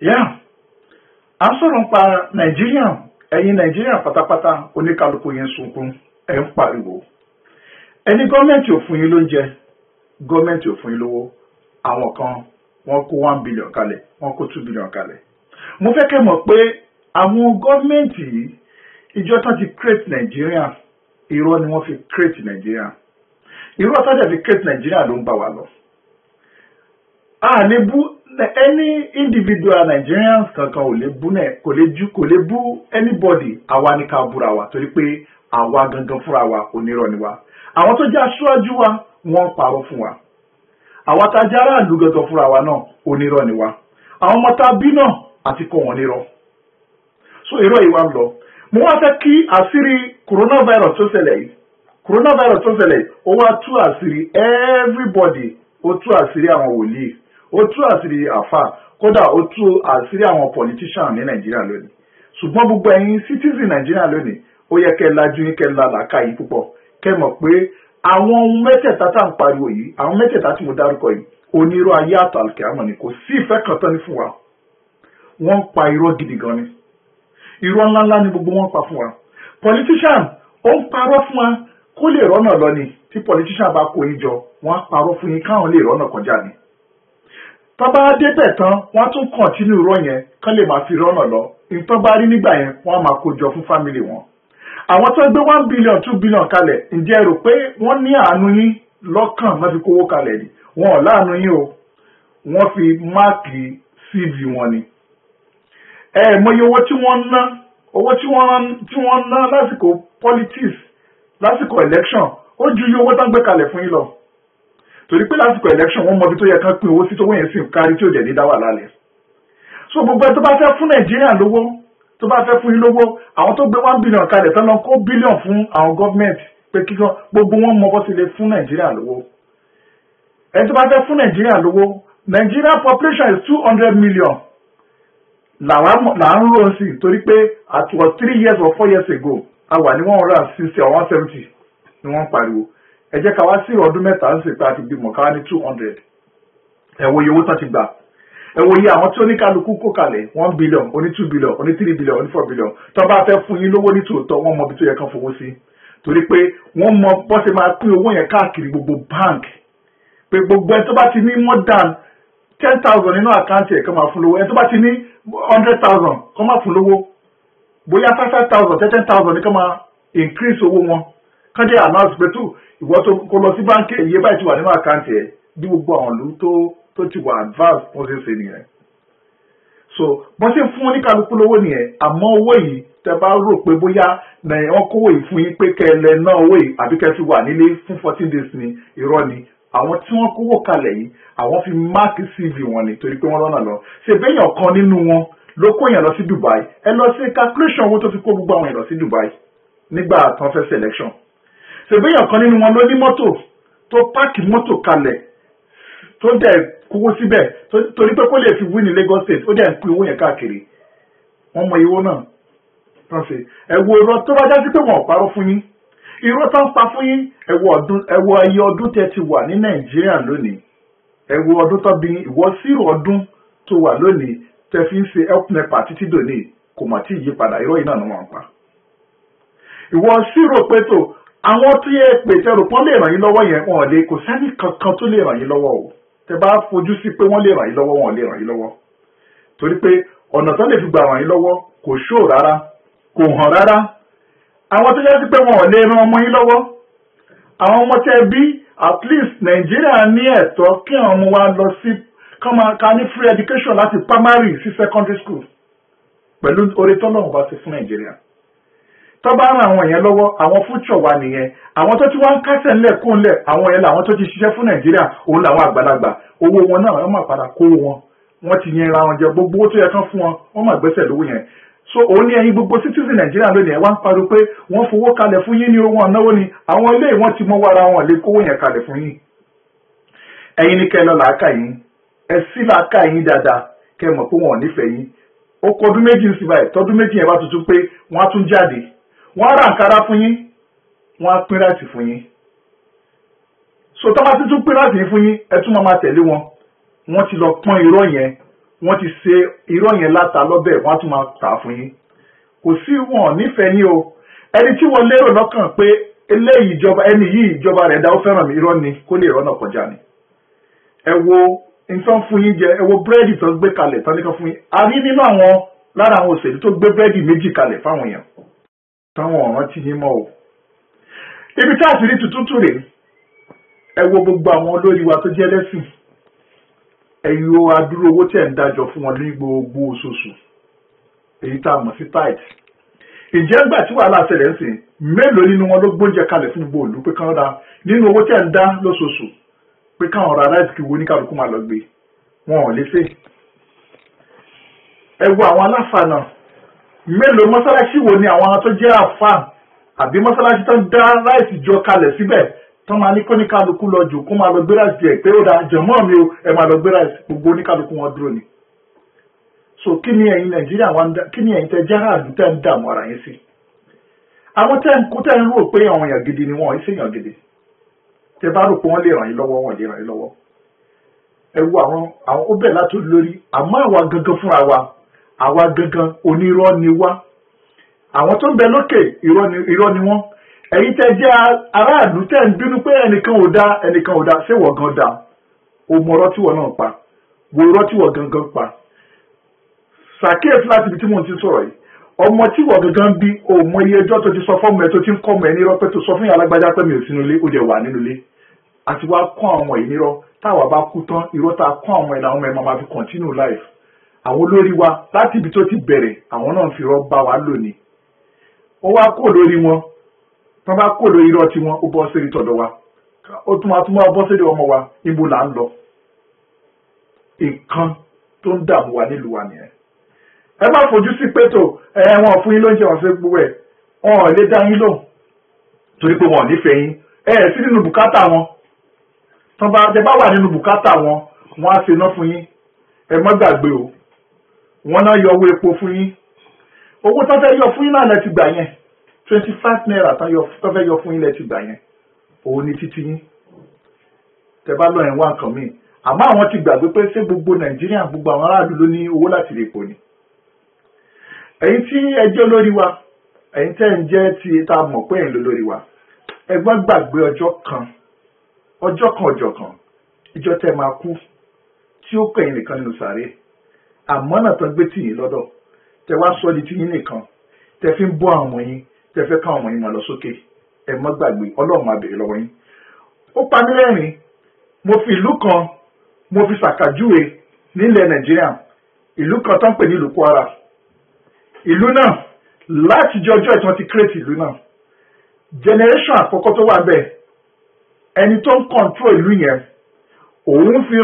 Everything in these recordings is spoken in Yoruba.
Yeah, à ń sọ̀rọ̀ nípa Nàìjíríà, ẹ̀yin Nàìjíríà pátápátá oníkálukú yẹn sunkún, ẹ̀ ń pariwo. Ẹni gọ́ọ̀mẹ̀ntì ò fún yín lóúnjẹ, gọ́ọ̀mẹ̀ntì ò fún yín lówó, àwọn kan wọ́n kó 1 billion kalẹ̀, wọ́n kó 2 billion kalẹ̀. Mo fẹ́ kẹ́ mọ̀ pé àwọn gọ́ọ̀mẹ̀ntì yìí, ìjọ tán ti create Nàìjíríà, irọ́ ni wọ́n fi create Nàìjíríà. Irọ́ tán dẹ̀ fi create Nàìjíríà ló ń bá wa lọ. Ní bú any individual Nigerians kankan kò lè bú anybody, àwa ní ká búra wa torí pé àwa gangan fúnra wa onírọ́ ni wa. Àwọn tó jẹ́ aṣáájú wa wọ́n parọ́ fún wa. Àwa tá jẹ́ aráàlú gangan fúnra wa náà onírọ́ ni wa. Àwọn ọmọ tá bí náà àti kọ́ wọn nírọ́. So irọ́ yìí wá ń lọ. Mo wá fẹ́ kí àṣírí coronavirus tó ṣẹlẹ̀ yìí ó wá tú àṣírí everybody, ó tú àṣírí àwọn wòlíì, ó tú àṣírí àfà, kódà ó tú àṣírí àwọn politician ní Nàìjíríà lónìí. Ṣùgbọ́n gbogbo ẹ̀yin citizen Nàìjíríà lónìí ó yẹ kẹ́ lajú yín, kẹ́ la làákà yìí púpọ̀, kẹ́ mọ̀ pé àwọn ohun mẹ́tẹ̀ẹ̀ta tá à ń pariwo yìí, àwọn mẹ́tẹ̀ẹ̀ta tí mo dárúkọ yìí, onírọ́ ayé àtàlùkẹ́ àmọ́ ni, kò sí ìfẹ́ kan tán ní fún wa. Wọ́n ń pa irọ́ gidi gan ni. Irọ́ ńláńlá ni gbogbo wọn pa fún wa. Politician ó ń parọ́ fún wa kó lè rọ́nà lọ ni. Tí politician bá kó yín jọ, wọ́n á parọ́ fún yín káwọn lè rọ́nà kọjá ni. Tọ́ba débẹ̀ tán, wọ́n tún kọ̀ntínú irọ́ yẹn kán lè máa fi rọ́nà lọ. Ìtọ́ bá rí nígbà yẹn, wọ́n á máa kó jọ fún fámìlì wọn. Àwọn tó gbé 1 billion 2 billion kalẹ̀, ǹjẹ́ rò pé wọ́n ní àánú yín lọ́kàn má fi kówó kalẹ̀ ni? Wọn ò láàánú yín o, wọ́n fi máàkì CV wọn ni. Mọye owó tí wọ́n ná lásìkò politics, lásìkò election, ó ju iye owó tán gbé kalẹ̀ fún yín lọ. Torí pé lásìkò election wọ́n mọ ibi tó yẹ kán pín owó sí tó wọ́n yẹn sì ń kárí tí ò jẹ́ ní dá wà lálẹ́. So gbogbo ẹ tó bá fẹ́ fún Nàìjíríà lówó, tó bá fẹ́ fún yín lówó, àwọn tó gbé 1 billion kalẹ̀ tán lọ kó billion fún àwọn gọ́ọ̀mẹ̀ntì pé kíkọ́ gbogbo wọn mọ bó ti lè fún Nàìjíríà lówó. Ẹ tó bá fẹ́ fún Nàìjíríà lówó, Nigeria population is 200 million. Là ń rò sí torí pé at was 3 years or 4 years ago, a wà ní 160 or 170 ni wọ́n pariwo. Ẹ jẹ́ ká wá sí ọdún mẹ́ta ń sèpé àti bímọ ká wá ní 200. Ẹ wo iye owó tán ti gbà. Ẹ wo iye àwọn tí oníkálukú kó kalẹ̀ 1 billion, oní 2 billion, oní 3 billion, oní 4 billion. Tó bá fẹ́ fún yín lówó ní tòótọ́, wọ́n mọ ibi tó yẹ kán fowó sí. Torí pé wọ́n mọ bó ṣe máa pín owó yẹn káàkiri gbogbo bank. Pé gbogbo ẹ tó bá ti ní more than 10,000 nínú àkáǹtì ẹ̀ kán máa fún lówó. Ẹ tó bá ti ní 100,000 kán máa fún lówó. Bóyá 5,000, 10,000 ní kán máa increase owó wọn. Kán dé announce pé tó ìwọ tó kó lọ sí báńkì iye báyìí ti wà nínú àkáǹtì ẹ̀, bí gbogbo àwọn ìlú tó ti wà advance wọ́n ṣe ń ṣe nìyẹn. So wọ́n ṣe fún oníkálukú lówó nìyẹn, àmọ́ owó yìí tẹ́ bá rò pé bóyá wọ́n kówó yìí fún yín pé kẹ́lẹ́ náà owó yìí àbí kẹ́ fi wà nílé fún 14 days ni, irọ́ ni. Àwọn tí wọ́n kówó kalẹ̀ yìí, àwọn fi máàkì CV wọn ni torí pé wọ́n rọ́nà lọ. Ṣé béèyàn kan nínú wọn ló kó yẹn lọ sí Dubai? Ẹ lọ sí calculation owó tó fi kó gbogbo àwọn yẹn lọ sí Dubai nígbà tán fẹ́ selection. Ṣé béèyàn kan nínú wọn ló ní mọ́tò tó páàkì mọ́tò kalẹ̀ tó dẹ̀ kówó síbẹ̀ torí pé kó lè fi win ní Lagos State, ó dẹ̀ ń pín owó yẹn káàkiri. Wọ́n mọ ìwó náà tán ṣe. Ẹ wo irọ́ tó bá já sí pé wọ́n ò parọ́ fún yín. Irọ́ tán pa fún yín. Ẹ wo ayé ọdún tẹ́ ti wà ní Nàìjíríà lónìí. Ẹ wo ọdún tó bí ìwọ zero ọdún tó wà lónìí tẹ́ fi ń ṣe help nepa títí dòní kò mà tí ì yí padà. Irọ́ yìí náà ni wọ́n pa. Ìwọ zero pé tó àwọn tó yẹ pé tẹ́rù pọ́n lè ràn yín lọ́wọ́ yẹn wọn lè, kò sẹ́ni kankan tó lè ràn yín lọ́wọ́ o. Tẹ́ bá fojú sí pé wọ́n lè ràn yín lọ́wọ́, wọn lè ràn yín lọ́wọ́. Torí pé ọ̀nà tó lè fi gbà ràn yín lọ́wọ́ kò show rárá, kò hàn rárá. Àwọn tó yẹ sí pé wọn ò lè ran ọmọ yín lọ́wọ́. Àwọn ọmọ tẹ́ bí at least Nàìjíríà ní ẹ̀tọ́ kí àwọn ọmọ wa lọ sí ká ní free education láti primary sí secondary school pẹ̀lú oore tọ́lọ́run bá ti fún Nàìjíríà. Tó bá ràn àwọn yẹn lọ́wọ́, àwọn future wa nìyẹn. Àwọn tó ti wá ń kásẹ̀ ńlẹ̀ kó ńlẹ̀, àwọn yẹn làwọn tó ti ṣiṣẹ́ fún Nàìjíríà, òun làwọn àgbàlagbà. Owó wọn náà wọ́n máa padà kó wọn. Wọ́n ti yẹn ra wọn jẹ gbogbo owó tó yẹ kán fún wọn, wọ́n máa gbẹ́sẹ̀ lówó yẹn. So òun ní ẹ̀yin gbogbo citizen Nàìjíríà lónìí ẹ̀ wá ń pariwo pé wọ́n fowó kalẹ̀ fún yín ní owó ọ̀náwó ni. Àwọn ilé wọn ti mọ wára wọn lè kówó yẹn kalẹ̀ fún yín. Ẹ̀yin ní kẹ́ lọ làákà yín. Ẹ sí làákà yín dáadáa kẹ́ mọ̀ pé wọn ò nífẹ̀ẹ́ yín. Ó kọ ọdún méjì ń sì báyìí, tọdún méjì yẹn bá tuntun pé wọ́n á tún jáde. Wọ́n á ra àǹkárá fún yín, wọ́n á pín ráìtì fún yín. So tó bá ti tún pín ráìtì fún yín, ẹ tún máa tẹ̀lé wọn. Wọ́n ti lọ pọ́n irọ́ yẹn, wọ́n ti ṣe irọ́ yẹn láta lọ́bẹ̀ wọ́n á tún máa tà fún yín kò sí wọn nífẹ̀ẹ́ ní o ẹni tí wọ́n lérò lọ́kàn pé eléyìí ìjọba ẹni yìí ìjọba rẹ̀ dá ó fẹ́ràn mi irọ́ ni kó lè rọ́nà kọjá ni ẹ wo nǹkan fún yín jẹ ẹ wo búrẹ́dì tó gbé kalẹ̀ tán nìkan fún yín a rí nínú àwọn lára àwọn òṣèlú tó gbé búrẹ́dì méjì kalẹ̀ fáwọn èèyàn táwọn ọ̀ràn ti yín mọ́ o ibi tá a ti rí tuntun rèé ẹ wo gbogbo àwọn olórí wa tó jẹ́ lẹ́sìn ẹ̀yin o adúrú owó tí ẹ̀ ń dájọ́ fún wọn ní gbogbo oṣooṣù èyí tá a mọ̀ sí tithe ìjẹ́ ńgbà tí wàhálà ṣẹlẹ̀ ń sìn mélòó nínú wọn ló gbóúnjẹ kalẹ̀ fún gbogbo òlú pé káwọn ra nínú owó tí ẹ̀ ń dá lóṣooṣù pé káwọn ra ráìsì kí wo ní kálukú máa lọ gbé wọn ò lè ṣe ẹ wo àwọn aláfàá náà mélòó mọ́sálásí wo ni àwọn tó jẹ́ àfáà àbí mọ́sálásí tó ń dá ráìsì jọ kalẹ̀ síbẹ̀ tó máa ní kó ní kálukú lọ jù kó máa lọ gbé ráìsì ẹ̀ pé ó da jẹ̀mọ́ mi o ẹ máa lọ gbé ráìsì gbogbo oníkálukú wọn dúró ni so kí ni ẹ̀yin nàìjíríà kí ni ẹ̀yin tẹ jára àdúgbò tẹ ń dààmú ara yín sí àwọn tẹ ń kó tẹ ń rò pé àwọn èèyàn gidi ni wọn ò ṣèyàn gidi tẹ bá rò pé wọn lè ràn yín lọ́wọ́ wọn lè ràn yín lọ́wọ́ ẹ wo àwọn ó bẹ̀ láti lórí àmọ́ àwa gangan fúnra wa àwa gangan onírọ́ ni wá àwọn tó ń bẹ lókè irọ́ ni wọ́n ẹ̀yin tẹ́ jẹ́ aráàlú tẹ́ ń bínú pé ẹnìkan ò dá ṣé wọ́n gan dá o mọ ọ̀rọ̀ tí wọ́n náà pa wo ọ̀rọ̀ tí wọ́n gangan pa ṣàkíyèsí láti ibi tí mò ń ti sọ̀rọ̀ yìí ọmọ tí wọ́n gangan bí o mọ iye ẹjọ́ tó ti sọ fọ́ọ̀mù ẹ tó ti ń kọ́ ọmọ ẹ nírọ́ pé tó sọ fún yàrá alágbájá pé mi ò sínú ilé ó dẹ̀ wà nínú ilé àti wá kọ́ àwọn ọmọ yìí nírọ́ táwa bá kú tán irọ́ tá a kọ́ àwọn ọmọ ẹ làwọn ọmọ ẹ máa fi continue life àwọn olórí wa láti ibi tó ti bẹ̀rẹ̀ àwọn náà fi rọ́ bá wa lónìí ó wá kó lórí wọn tán bá kó lórí irọ́ tí wọn ó bọ́ sórí tọ̀dọ̀ wa ó tún máa bọ́ sórí ọmọ wa ibo là ń lọ nǹkan tó ń dààmú wa nílùú wa nìyẹn ẹ má fojú sí pétò wọn fún yín lóúnjẹ wọn fẹ́ gbowó ẹ wọn ò lè dá yín lò torí pé wọn ò nífẹ̀ẹ́ yín sí nínú bùkátà wọn tẹ bá wà nínú bùkátà wọn wọn á ṣe ná fún yín ẹ má gbàgbé o wọn náà yọ owó epo fún yín owó tó fẹ́ yọ fún yín náà lẹ ti gbà yẹn 25 naira tó fẹ́ yọ fún yín lẹ ti gbà yẹn òun ni títí yín tẹ bá lọ ẹ̀ wá nǹkan míì àmọ́ àwọn ti gbàgbé pé ṣé gbogbo nàìjíríà gbogbo àwọn aráàlú ló ní owó láti lè pò ní. ẹ̀yin tí ẹjọ́ lórí wa ẹ̀yin tẹ́ ń jẹ́ ti ta mọ̀ pé ẹ̀yin ló lórí wa ẹgbọ́n gbàgbé ọjọ́ kan ìjọ tẹ́ máa kú tí ó kẹ́yìn nìkan nínú sàárè àmọ́ náà tán gbé tìyín lọ́dọ̀ tẹ́ wá sọ di tìyín nìkan tẹ́ fi ń bọ́ àwọn yín tẹ́ fẹ́ káwọn yín máa lọ sókè ẹ má gbàgbé ọlọ́run máa béèrè lọ́wọ́ yín. ó pa mí lẹ́rìn mo fi ìlú kan mo fi ṣàkàjúwe nílẹ̀ nàìjíríà ìlú kan tó ń pè ní ìlú Kwara ìlú náà láti jọjọ́ ìtàn ti kírètì ìlú náà generation àkọ́kọ́ tó wà bẹ́ẹ̀ ẹni tó ń kọ̀ǹtró ìlú yẹn òun fi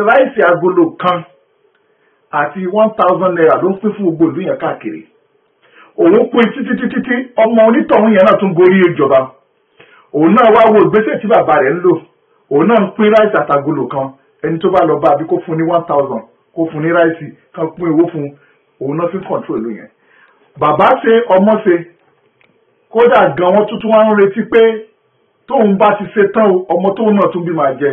ráìsì agolo kan àti 1000 naira ló ń pín fún gbogbo ìlú yẹn káàkiri òun pín títí ọmọ onítọ̀hún yẹn náà tún gorí ìjọba òun náà wá wo ìgbésẹ̀ tí bàbá rẹ̀ ń lò òun náà ń pín ráìsì àtagolo kan ẹni tó bá lọ bá àbí kó fún ní 1000 kó fún ní ráìsì kan pín owó fún òun náà fi ń kọ̀ǹtró ìlú yẹn bàbá ṣe ọmọ ṣe kódà gan wọn tuntun wá ń retí pé tóun bá ti ṣe tán ọmọ tóun náà tún bí máa jẹ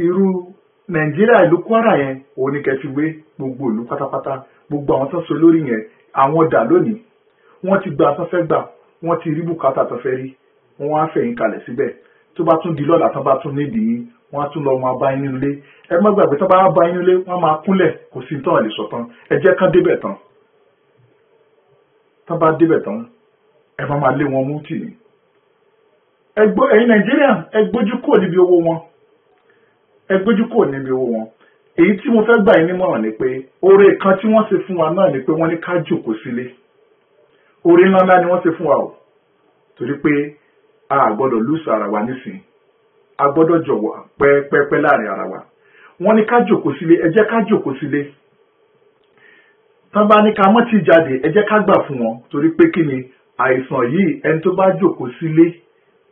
irú nàìjíríà ìlú Kwara yẹn òun ni kẹfì wé gbogbo ìlú pátápátá gbogbo àwọn tó so lórí yẹn àwọn dà lónìí wọ́n ti gba afẹ́fẹ́ gbà wọ́n ti rí bùkátà tó fẹ́ rí wọ́n á fẹ̀yìn kalẹ̀ síbẹ̀ tó bá tún di lọ́la tó bá tún nídìí wọ́n á tún lọ máa bá yín nínú ilé ẹ má gbàgbé tó bá bá yín nínú ilé wọ́n máa kúnlẹ̀ kò sí tán lè sọ tán ẹ jẹ́ kán débẹ̀ tán tó bá débẹ̀ tán ẹ máa lé wọn mú tì ní. ẹ̀yin nàìjíríà ẹ gbójú kúrò níbi owó wọn èyí tí mo fẹ́ gbà yín nímọ̀ràn ni pé oore kan tí wọ́n ṣe fún wa náà ni pé wọ́n ní ká jòkó sílé oore ńláńlá ni wọ́n ṣe fún wa o torí pé a gbọ́dọ̀ lùsọ ara wa nísìn a gbọ́dọ̀ jọ̀wọ́ pẹ́ẹ́pẹ́ láàrin ara wa wọ́n ní ká jòkó sílé ẹ jẹ́ ká jòkó sílé tán bá ní ká mọ́ ti jáde ẹ jẹ́ ká gbà fún wọn torí pé kí ni àìsàn yìí ẹni tó bá jòkó sílé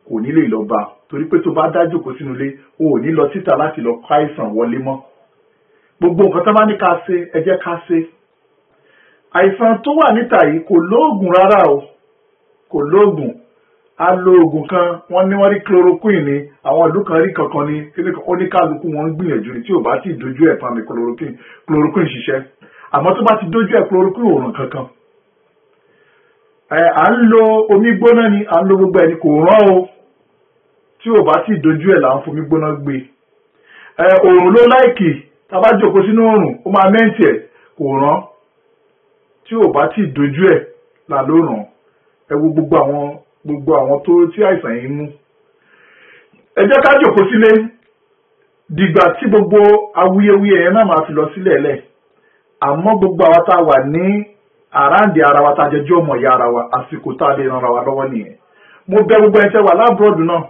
kò ní lè lọ bá torí pé tó bá dá jòkó sínú ilé o ò ní lọ síta láti lọ kó àìsàn wọlé mọ́ gbogbo nǹkan tán bá ní ká ṣe ẹ jẹ́ ká ṣe àìsàn tó wà níta yìí kò lóògùn rárá o kò lóògùn a lo oògùn kan wọ́n ní wọ́n rí chloroquine ni àwọn ìlú kan rí kankan ni oníkálukú wọn ń gbìyànjú ni tí ò bá ti dojú ẹ̀ fún mi chloroquine ṣiṣẹ́ àmọ́ tó bá ti dojú ẹ̀ chloroquine ò ràn kankan. À ń lo omi gbóná ni à ń lo gbogbo ẹni kò rán o tí ò bá ti dojú ẹ̀ là ń fomi gbóná gbé. Òòrùn ló láìkì tá a bá jókòó sínú òòrùn ó máa mẹ́ǹtì ẹ̀ kò rán tí ò bá ti dojú ẹ̀ là ló ràn. Ẹ wo gbogbo àwọn tó tí àìsàn yìí mú. Ẹ jẹ́ ká jókòó sílé dìgbà tí gbogbo awuyewuye yẹn náà máa fi lọ sílẹ̀ lẹ̀. Àmọ́ gbogbo àwa tá a wà ní àráǹdì ara wa tá a jẹjọ́ ọmọ ìyá ara wa àsìkò tá a lè ran ara wa lọ́wọ́ nìyẹn. Mo bẹ̀ gbogbo ẹni tẹ́ wà lábúròdù náà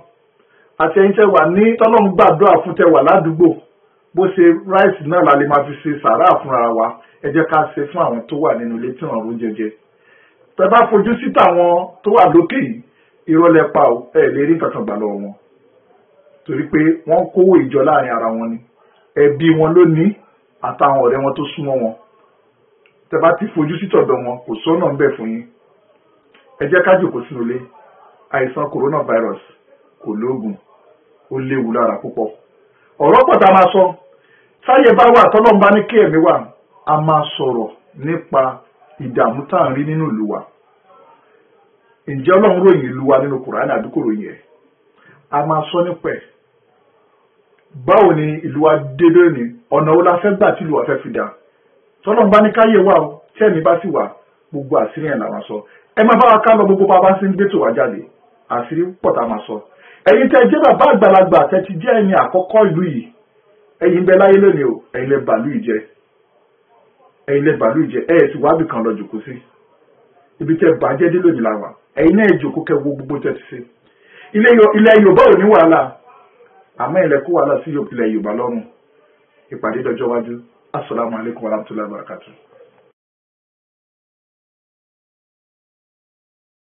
àti ẹni tẹ́ wà ní tọ́lọ́run gbàdúrà fún tẹ́ wà ládùúgbò bó ṣe ráìsì náà la lè máa fi ṣe sàárà fúnra wa ẹ jẹ́ ká ṣe fún àwọn tó wà nínú ilé tí wọ́n rún jẹjẹ. Tẹ́ bá fojú sí tàwọn tó wà lókè yìí ìrọ̀lẹ́ pa ò ẹ lè rí nǹkan kan gbà lọ́wọ́ wọn torí pé wọ́n kówó ìjọ láàrin ara wọn ni ẹbí wọn ló ní àtàwọn ọ̀rẹ́ wọn tó súnmọ́ wọn. Tẹ́ bá ti fojú sí tọ̀dọ̀ wọn kò sọ́nà ń bẹ̀ fún yín. Ẹ jẹ́ ká jókòó sínú ilé. Àìsàn coronavirus kò lóògùn ó léwu lára púpọ̀. Ọ̀rọ̀ pọ̀ tá a máa sọ táyé bá wà tọ́lọ́run bá ní kí ẹ̀mí wà a máa sọ̀rọ̀ nípa ìdààmú tá à ń rí nínú ìlú wa. Ǹjẹ́ Ọlọ́run ròyìn ìlú wa nínú Kùránì àbí kò ròyìn ẹ̀? A máa sọ nípa ẹ̀. Báwo ni ìlú wa dé lónìí? Ọ̀nà wo la fẹ́ gbà tí ìlú wa fẹ́ fi dà? Tọ́lọ́run bá ní káyé wà o tí ẹ̀mí bá sì wà gbogbo àṣírí ẹ̀ làwọn sọ. Ẹ máa bá wa ká lọ gbogbo bá bá sí ń gbé tò wá jáde àṣírí pọ̀ tá a máa sọ. Ẹ̀yin tẹ́ jẹ́ bàbá àgbàlagbà tẹ́ ti jẹ́ ẹni àkọ́kọ́ ìlú yìí ẹ̀yin bẹ láyé lónìí o ẹ̀yin lẹ bàálù ìjẹ ẹ̀ ti wábì kan lọ jòkó sí ibi tẹ́ bàjẹ́ dé lónìí làwà ẹ̀yin náà jòkó kẹ́ wo gbogbo tẹ́ ti ṣe. Ilẹ̀ Yorùbá ò ní wàhálà àmọ́ ilẹ̀ kó wàhálà sí ilẹ̀ Yorùbá lọ́rùn. Ìpàdé dọjọ́ wájú. Assalamu alaikum warahmatullahi wabarakatuh.